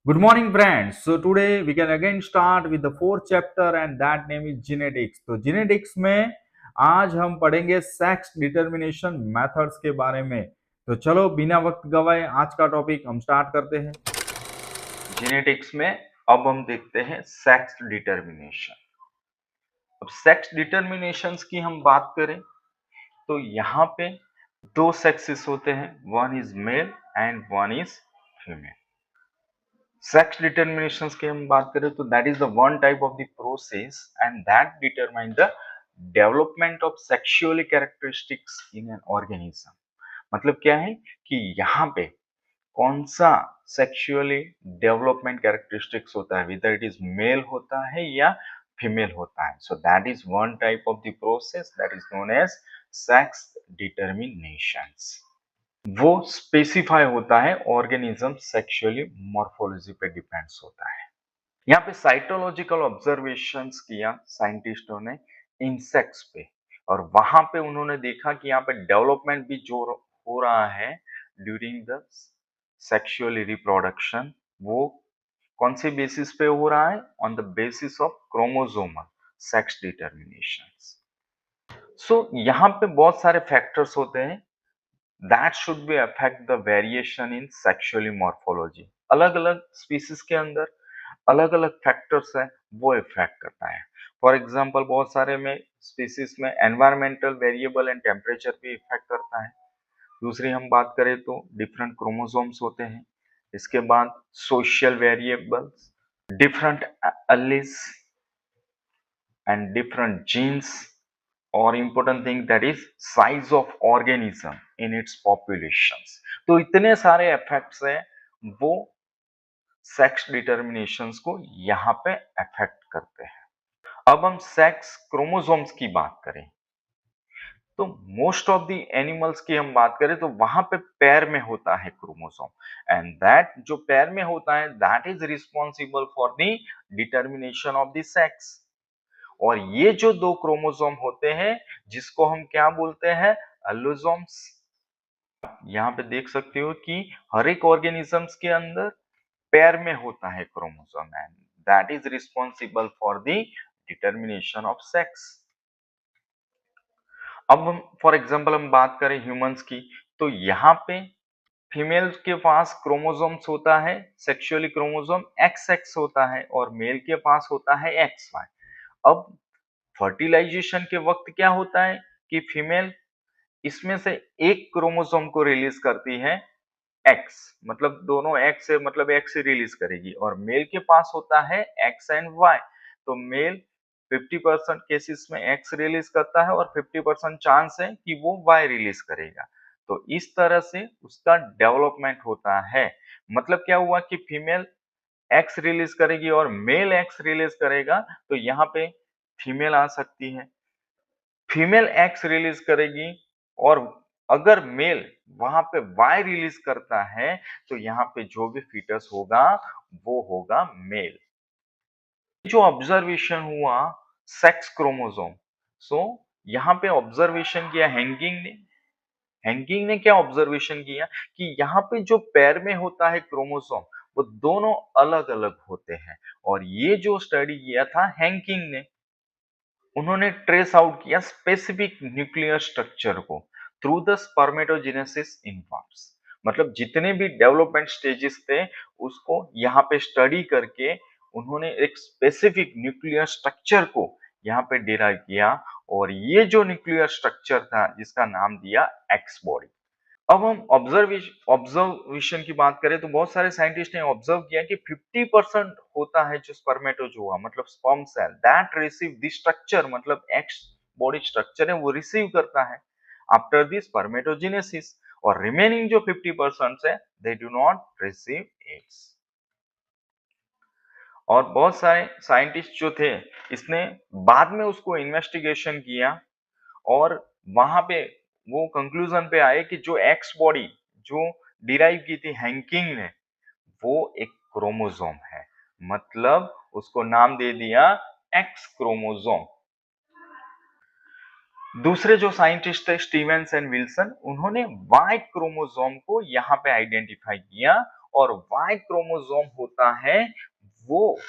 Good morning, friends. So today we can again start with the fourth chapter and that name is genetics. तो genetics में आज हम पढ़ेंगे sex determination methods के बारे में। तो चलो बिना वक्त गवाए आज का टॉपिक हम स्टार्ट करते हैं। जेनेटिक्स में अब हम देखते हैं सेक्स डिटर्मिनेशन। अब सेक्स डिटर्मिनेशंस की हम बात करें तो यहाँ पे दो सेक्सेस होते हैं, one is male and one is female. Sex determinations की हम बात करें तो that is the one type of the process and that determine the development of sexually characteristics in an organism. मतलब क्या है कि यहाँ पे कौन सा सेक्सुअली डेवलपमेंट कैरेक्टरिस्टिक्स होता है, विदर इट इज मेल होता है या फीमेल होता है। So that is one type of the process that is known as sex determinations. वो स्पेसिफाई होता है ऑर्गेनिज्म सेक्सुअली मॉर्फोलॉजी पे डिपेंड्स होता है। यहाँ पे साइटोलॉजिकल ऑब्जर्वेशंस किया साइंटिस्टों ने इंसेक्ट्स पे, और वहां पे उन्होंने देखा कि यहाँ पे डेवलपमेंट भी जो हो रहा है ड्यूरिंग द सेक्सुअल रिप्रोडक्शन, वो कौन से बेसिस पे हो रहा है, on the basis of chromosomal sex determinations. So यहाँ पे बहुत सारे फैक्टर्स होते हैं that should be affect the variation in sexually morphology. अलग अलग स्पीसीज के अंदर अलग अलग फैक्टर्स है, वो इफेक्ट करता है। फॉर एग्जांपल बहुत सारे में स्पीसीज में एनवायरमेंटल वेरिएबल एंड टेम्परेचर भी इफेक्ट करता है। दूसरी हम बात करें तो डिफरेंट क्रोमोसोम्स होते हैं। इसके बाद social variables, different alleles and different genes, और important thing that is size of organism in its populations. तो इतने सारे इफेक्ट्स हैं, वो सेक्स डिटर्मिनेशंस को यहाँ पे अफेक्ट करते हैं। अब हम सेक्स क्रोमोसोम्स की बात करें तो मोस्ट ऑफ द एनिमल्स की हम बात करें तो वहां पे पैर में होता है क्रोमोसोम, एंड दैट जो पैर में होता है that is responsible for the determination of the sex. और ये जो दो क्रोमोसोम होते हैं जिसको हम क्या बोलते हैं, एलोसोम्स। यहाँ पे देख सकते हो कि हर एक ऑर्गेनिजम्स के अंदर पैर में होता है chromosome, and that is responsible for the determination of sex. अब हम फॉर एग्जांपल हम बात करें ह्यूमंस की, तो यहाँ पे फीमेल के पास क्रोमोसोम्स होता है, सेक्सुअली क्रोमोसोम एक्स एक्स होता है, और मेल के पास होता है एक्स वाई। अब फर्टिलाइजेशन के वक्त क्या होता है कि फीमेल इसमें से एक क्रोमोसोम को रिलीज करती है, एक्स, मतलब दोनों एक्स है, मतलब एक्स रिलीज करेगी, और मेल के पास होता है एक्स एंड वाई। तो मेल 50% केसेस में एक्स रिलीज करता है और 50% चांस है कि वो वाई रिलीज करेगा। तो इस तरह से उसका डेवलपमेंट होता है। मतलब क्या हुआ कि फीमेल एक्स रिलीज करेगी और मेल एक्स रिलीज करेगा, तो यहाँ पे फीमेल आ सकती है। फीमेल एक्स रिलीज करेगी और अगर मेल वहां पे वाई रिलीज करता है, तो यहाँ पे जो भी फीटस होगा वो होगा मेल। जो ऑब्जर्वेशन हुआ सेक्स क्रोमोसोम, सो यहाँ पे ऑब्जर्वेशन किया हैंगिंग ने। हैंगिंग ने क्या ऑब्जर्वेशन किया कि यहाँ पे जो पैर में होता है क्रोमोसोम, वो दोनों अलग अलग होते हैं। और ये जो स्टडी किया था हैंगिंग ने, उन्होंने ट्रेस आउट किया स्पेसिफिक न्यूक्लियर स्ट्रक्चर को through the spermatogenesis in worms. मतलब जितने भी डेवलपमेंट स्टेजेस थे उसको यहाँ पे स्टडी करके उन्होंने एक स्पेसिफिक न्यूक्लियर स्ट्रक्चर को यहाँ पे डिराइव किया, और ये जो न्यूक्लियर स्ट्रक्चर था जिसका नाम दिया एक्स बॉडी। अब हम ऑब्जर्वेशन की बात करें तो बहुत सारे साइंटिस्ट ने ऑब्जर्व किया कि 50% होता है जो स्पर्मेटोजोआ, मतलब sperm cell that receive the structure, मतलब एक्स बॉडी स्ट्रक्चर है वो रिसीव करता है आफ्टर द स्पर्मेटोजेनेसिस, और रिमेनिंग जो 50% है they do not receive its. और बहुत सारे साइंटिस्ट जो थे इसने बाद में उसको इन्वेस्टिगेशन किया, और वहां पे वो कंक्लूजन पे आए कि जो एक्स बॉडी जो डिराइव की थी हैंकिंग ने, वो एक क्रोमोसोम है। मतलब उसको नाम दे दिया एक्स क्रोमोसोम। दूसरे जो साइंटिस्ट थे स्टीवेंस एंड विल्सन, उन्होंने वाई क्रोमोसोम को यहाँ पे आइडेंटिफाई किया, और वाई क्रोमोसोम होता है वो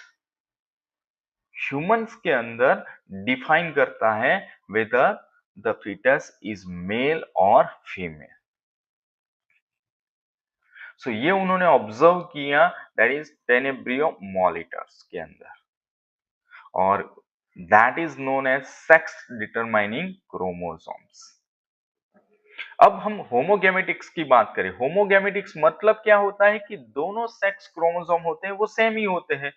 ह्यूमंस के अंदर डिफाइन करता है whether the foetus is male और फीमेल। सो ये उन्होंने ऑब्जर्व किया दैट इज टेनेब्रियो मॉलिटर्स के अंदर, और that is known as sex determining chromosomes. अब हम होमोगेमेटिक्स की बात करें। होमोगेमेटिक्स मतलब क्या होता है कि दोनों सेक्स क्रोमोसोम होते हैं वो सेम ही होते हैं।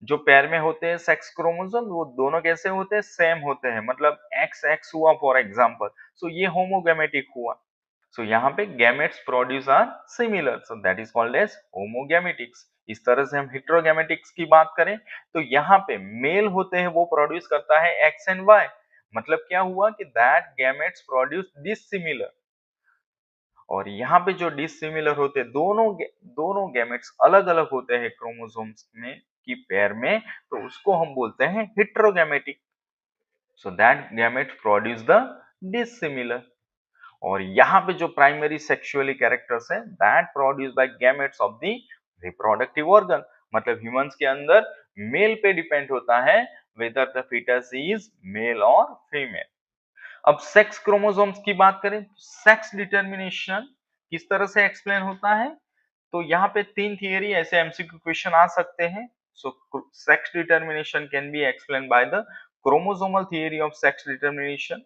जो पैर में होते हैं सेक्स क्रोमोसोम वो दोनों कैसे होते हैं, सेम होते हैं, मतलब एक्स एक्स हुआ फॉर एग्जांपल, सो ये होमोगेमेटिक हुआ। सो यहाँ पे gametes produce are similar, so that is called as homogametics. इस तरह से हम हेटेरोगेमेटिक्स की बात करें तो यहाँ पे मेल होते हैं वो प्रोड्यूस करता है एक्स एंड वाई, मतलब क्या हुआ कि दैट गैमेट्स प्रोड्यूस डिसिमिलर, और यहाँ पे जो डिसिमिलर होते हैं दोनों गैमेट्स अलग अलग होते हैं क्रोमोसोम्स में की पेयर में, तो उसको हम बोलते हैं heterogametic. So that gametes produce the dissimilar. और यहाँ पे जो प्राइमरी सेक्सुअली कैरेक्टर्स है that produce by gametes of the reproductive organ, मतलब ह्यूमंस के अंदर मेल पे डिपेंड होता है whether the foetus is male और फीमेल। अब सेक्स क्रोमोसोम्स की बात करें, सेक्स डिटर्मिनेशन किस तरह से एक्सप्लेन होता है, तो यहाँ पे तीन थियरी ऐसे एमसीक्यू क्वेश्चन आ सकते हैं। So sex determination can be explain by the chromosomal theory of sex determination,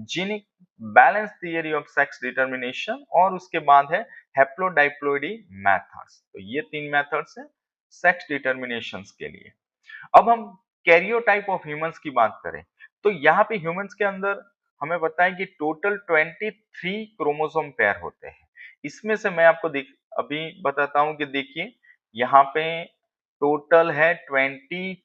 genic balance theory of sex determination, और उसके बाद है हैप्लोडाइप्लोइडी मेथड्स। तो ये तीन मेथड्स हैं सेक्स डिटर्मिनेशंस के लिए। अब हम कैरियोटाइप ऑफ ह्यूमंस की बात करें तो यहाँ पे ह्यूमंस के अंदर हमें पता है कि टोटल 23 क्रोमोसोम पेयर होते हैं। इसमें से मैं आपको अभी बताता हूं कि देखिए यहाँ पे टोटल है 22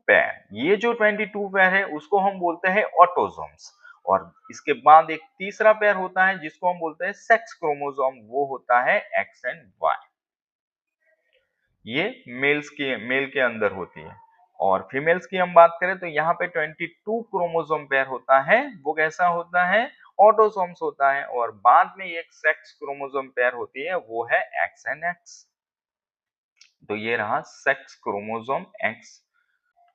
पेयर। ये जो 22 पेयर है उसको हम बोलते हैं ऑटोसोम्स, और इसके बाद एक तीसरा पेयर होता है जिसको हम बोलते हैं सेक्स क्रोमोसोम, वो होता है एक्स एंड वाई। ये मेल के अंदर होती है। और फीमेल्स की हम बात करें तो यहाँ पे 22 क्रोमोसोम पेयर होता है, वो कैसा होता है, ऑटोसोम्स होता है, और बाद में एक सेक्स क्रोमोसोम पेयर होती है वो है एक्स एंड एक्स। तो ये रहा sex chromosome X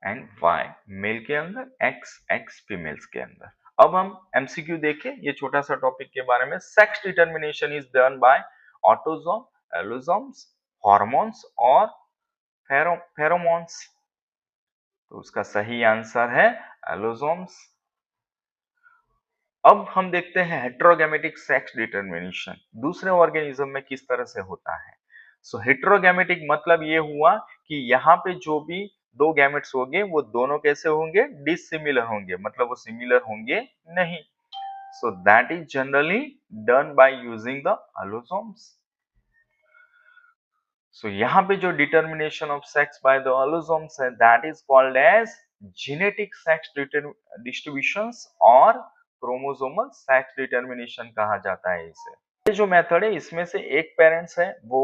and Y male के अंदर, एक्स एक्स फीमेल्स के अंदर। अब हम एमसीक्यू देखें ये छोटा सा टॉपिक के बारे में। Sex determination is done by autosome, allosomes, hormones और फेरोमोन्स। तो उसका सही आंसर है एलोसोम्स। अब हम देखते हैं हेटेरोगेमेटिक सेक्स डिटरमिनेशन दूसरे ऑर्गेनिज्म में किस तरह से होता है। सो हेटेरोगेमेटिक मतलब ये हुआ कि यहाँ पे जो भी दो गैमेट्स होंगे वो दोनों कैसे होंगे, डिसिमिलर होंगे, मतलब वो सिमिलर होंगे नहीं। So that is generally done by using the allosomes. So यहाँ पे जो determination of sex by the allosomes है that is called as genetic sex distributions और क्रोमोसोमल सेक्स डिटर्मिनेशन कहा जाता है इसे। ये जो मेथड है इसमें से एक पेरेंट्स है वो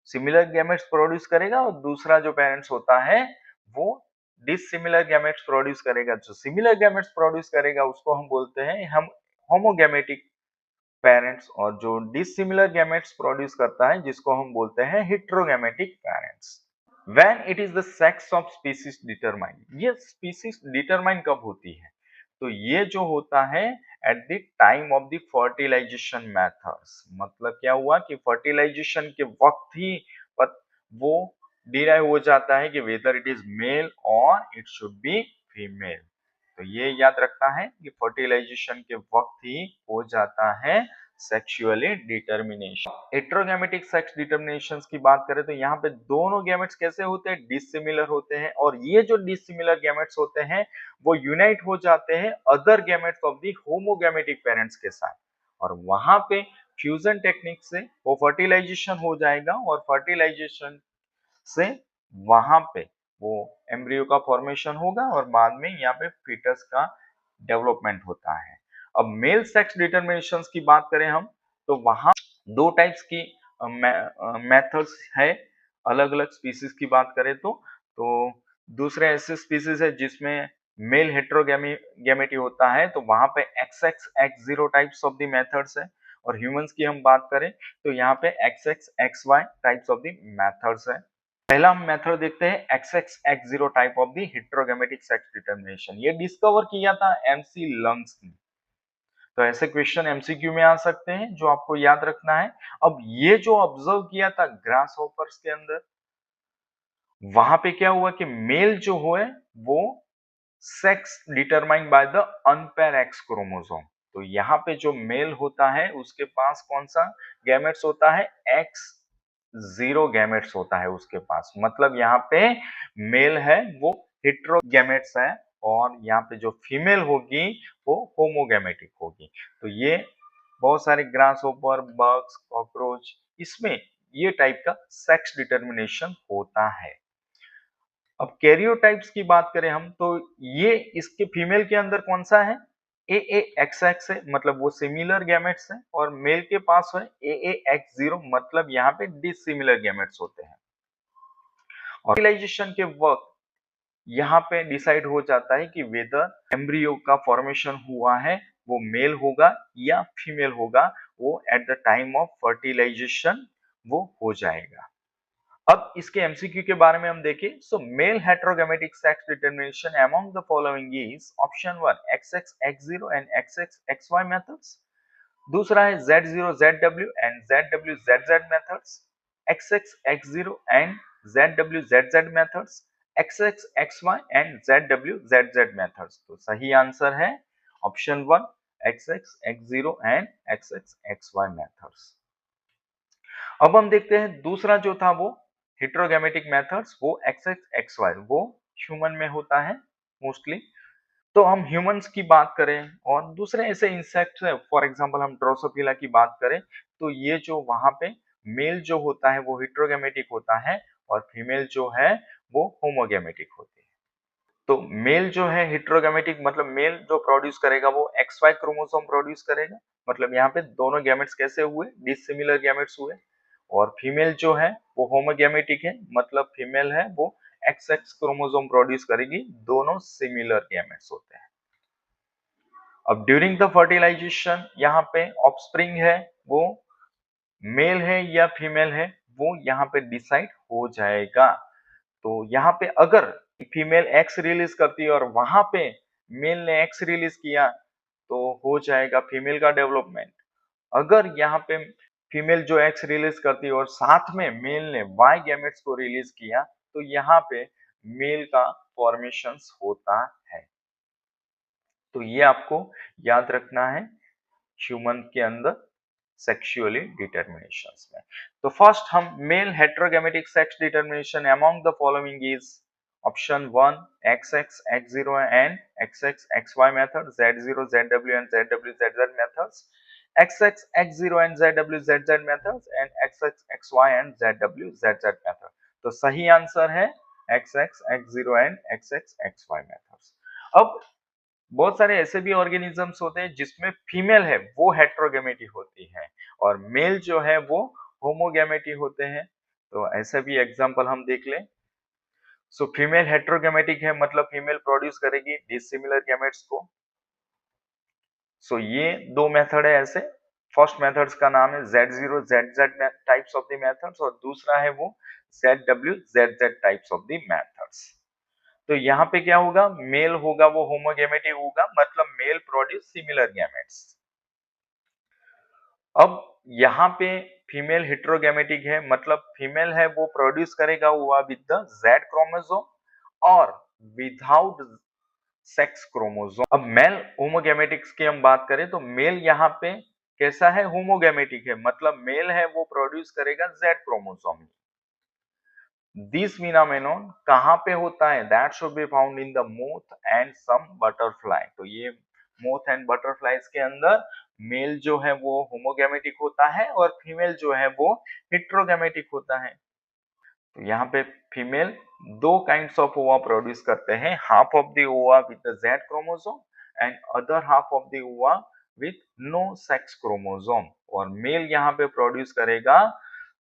सिमिलर गैमेट्स प्रोड्यूस करेगा और दूसरा जो पेरेंट्स होता है वो डिसिमिलर गैमेट्स प्रोड्यूस करेगा। जो सिमिलर गैमेट्स प्रोड्यूस करेगा उसको हम बोलते हैं हम होमोगैमेटिक पेरेंट्स, और जो डिसिमिलर गैमेट्स प्रोड्यूस करता है जिसको हम बोलते हैं heterogametic parents. When it is the sex of species determine, ये स्पीसीज डिटरमाइन कब होती है, तो ये जो होता है at the time of the fertilisation methods, मतलब क्या हुआ कि फर्टिलाइजेशन के वक्त ही वो डिराइव हो जाता है कि वेदर इट इज मेल और इट शुड बी फीमेल। तो ये याद रखना है कि फर्टिलाइजेशन के वक्त ही हो जाता है sexually determination. Heterogametic sex determinations की बात करें तो यहाँ पे दोनों गैमेट्स कैसे होते हैं, डिसिमिलर होते हैं, और ये जो डिसिमिलर गैमेट्स होते हैं वो यूनाइट हो जाते हैं other gametes of the homogametic parents के साथ, और वहां पे फ्यूजन टेक्निक से वो फर्टिलाइजेशन हो जाएगा, और फर्टिलाइजेशन से वहां पे वो एम्ब्रियो का फॉर्मेशन होगा और बाद में यहाँ पे फीटस का डेवलपमेंट होता है। अब मेल सेक्स डिटर्मिनेशंस की बात करें हम तो वहां दो टाइप्स की मेथड्स है। अलग अलग स्पीसीज की बात करें तो दूसरे ऐसे स्पीसीज है जिसमें मेल हेटेरोगेमेटी होता है, तो वहां पे XX X0 types of the methods है, और ह्यूमंस की हम बात करें तो यहाँ पे XX XY types of the methods है। पहला हम मेथड देखते हैं XX X0 type of the heterogametic sex determination. ये डिस्कवर किया था MC लंग्स ने। तो ऐसे क्वेश्चन एमसीक्यू में आ सकते हैं जो आपको याद रखना है। अब ये जो ऑब्जर्व किया था ग्रास हॉपर्स के अंदर, वहां पे क्या हुआ कि मेल जो हुए वो sex determined by the unpair X chromosome. तो यहाँ पे जो मेल होता है उसके पास कौन सा गैमेट्स होता है, X0 गैमेट्स होता है उसके पास। मतलब यहाँ पे मेल है वो हेटेरोगैमेट्स है और यहाँ पे जो फीमेल होगी वो होमोगैमेटिक होगी। तो ये बहुत सारे ग्रास होपर, बग्स, कॉकरोच, इसमें ये टाइप का सेक्स डिटरमिनेशन होता है। अब कैरियोटाइप्स की बात करें हम तो ये इसके फीमेल के अंदर कौन सा है, AA XX है, मतलब वो सिमिलर गैमेट्स है, और मेल के पास है AA X0, मतलब यहाँ पे डिसिमिलर गैमेट्स होते हैं। और फर्टिलाइजेशन के वक्त यहाँ पे डिसाइड हो जाता है कि वेदर एम्ब्रियो का फॉर्मेशन हुआ है वो मेल होगा या फीमेल होगा, वो at the time of fertilisation वो हो जाएगा। अब इसके एमसीक्यू के बारे में हम देखें। So male heterogametic sex determination among the following is option 1 XX X0 and XX XY methods. दूसरा है Z0 ZW and ZW ZZ methods, XX X0 and ZW ZZ methods, XX XY and ZW ZZ methods. तो सही answer है option 1 XX X0 and XX XY methods. अब हम देखते हैं दूसरा जो था वो हेटेरोगेमेटिक मेथड्स, वो XX XY, वो ह्यूमन में होता है मोस्टली। तो हम ह्यूमंस की बात करें और दूसरे ऐसे इंसेक्ट्स है, फॉर एग्जांपल हम ड्रोसोफिला की बात करें तो ये जो वहां पे मेल जो होता है वो हेटेरोगेमेटिक होता है और फीमेल जो है वो होमोगेमेटिक होती है। तो मेल जो है हेटेरोगेमेटिक, मतलब मेल जो प्रोड्यूस करेगा वो XY क्रोमोसोम प्रोड्यूस करेगा, मतलब यहाँ पे दोनों गैमेट्स कैसे हुए, डिसिमिलर गैमेट्स हुए। और फीमेल जो है वो होमोगेमेटिक है, मतलब फीमेल है वो XX क्रोमोसोम प्रोड्यूस करेगी, दोनों सिमिलर गैमेट्स होते हैं। अब ड्यूरिंग द फर्टिलाइजेशन यहाँ पे ऑफस्प्रिंग है वो मेल है या फीमेल है वो यहाँ पे डिसाइड हो जाएगा। तो यहाँ पे अगर फीमेल एक्स रिलीज करती है और वहां पे मेल ने एक्स रिलीज किया तो हो जाएगा फीमेल का डेवलपमेंट। अगर यहाँ पे फीमेल जो एक्स रिलीज करती है और साथ में मेल ने वाई गैमेट्स को रिलीज किया तो यहाँ पे मेल का फॉर्मेशंस होता है। तो ये आपको याद रखना है ह्यूमन के अंदर सेक्सुअली डिटरमिनेशंस में। तो फर्स्ट हम male heterogametic sex determination among the following is option 1 XX X0 and XX XY method, Z0 ZW and ZW ZZ methods, XX X0 and ZW ZZ methods and XX XY and ZW ZZ method। तो सही answer है XX X0 and XX XY methods। अब बहुत सारे ऐसे भी organisms होते हैं जिसमें फीमेल है वो हेटेरोगेमेटी होती है और मेल जो है वो होमोगेमेटी होते हैं। तो ऐसे भी एग्जांपल हम देख लें। सो फीमेल हेटेरोगेमेटिक है, मतलब फीमेल प्रोड्यूस करेगी डिसिमिलर गैमेट्स को। सो ये दो मेथड है ऐसे। फर्स्ट मेथड्स का नाम है Z0 ZZ types of the methods और दूसरा है वो ZW ZZ types of the methods. तो यहाँ पे क्या होगा, मेल होगा वो होमोगेमेटिक होगा, मतलब मेल प्रोड्यूस सिमिलर गैमेट्स। अब यहाँ पे फीमेल हेटेरोगेमेटिक है, मतलब फीमेल है वो प्रोड्यूस करेगा हुआ विद द Z क्रोमोसोम और विदाउट सेक्स क्रोमोसोम। अब मेल होमोगेमेटिक्स की हम बात करें तो मेल यहाँ पे कैसा है, होमोगेमेटिक है, मतलब मेल है वो प्रोड्यूस करेगा Z क्रोमोसोम। दिस phenomenon कहाँ पे होता है, that should be found in the moth and some butterfly. तो ये मोथ एंड बटरफ्लाईज के अंदर मेल जो है वो होमोगेमेटिक होता है और फीमेल जो है वो हेटेरोगेमेटिक होता है। तो यहाँ पे फीमेल दो काइंड्स ऑफ ओवा प्रोड्यूस करते हैं, हाफ ऑफ द ओवा with the Z chromosome and other half of the ओवा विद नो सेक्स क्रोमोसोम। और मेल यहाँ पे प्रोड्यूस करेगा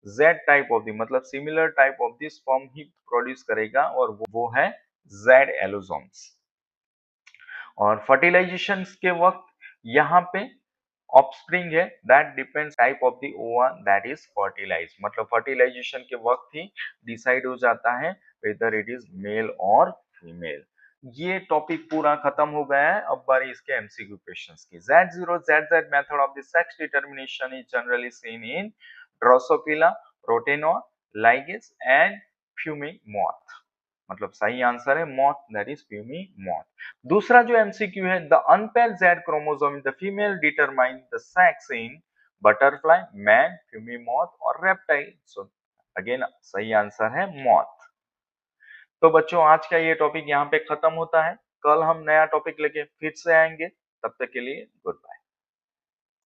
Z टाइप ऑफ द, मतलब similar type of the sperm he produce करेगा और वो है Z एलोसोम्स। और फर्टिलाइजेशन के वक्त यहाँ पे ऑफस्प्रिंग है that depends type of the ओवा दैट इज फर्टिलाइज, मतलब फर्टिलाइजेशन के वक्त ही डिसाइड हो जाता है वेदर इट इज मेल और फीमेल। ये टॉपिक पूरा खत्म हो गया है। अब बारी इसके एमसीक्यू क्वेश्चंस की। Z0 ZZ method of the sex determination is generally seen in Drosophila, Protenor, Lygaeus and Fumea moth. मतलब सही आंसर है moth, that is Fumea moth. दूसरा जो एमसीक्यू है, the unpaired Z chromosome in the female determine the sex in butterfly, man, Fumea moth और reptile. So again सही answer है moth. तो बच्चों आज का ये टॉपिक यहाँ पे खत्म होता है। कल हम नया टॉपिक लेके फिर से आएंगे। तब तक के लिए गुड बाय।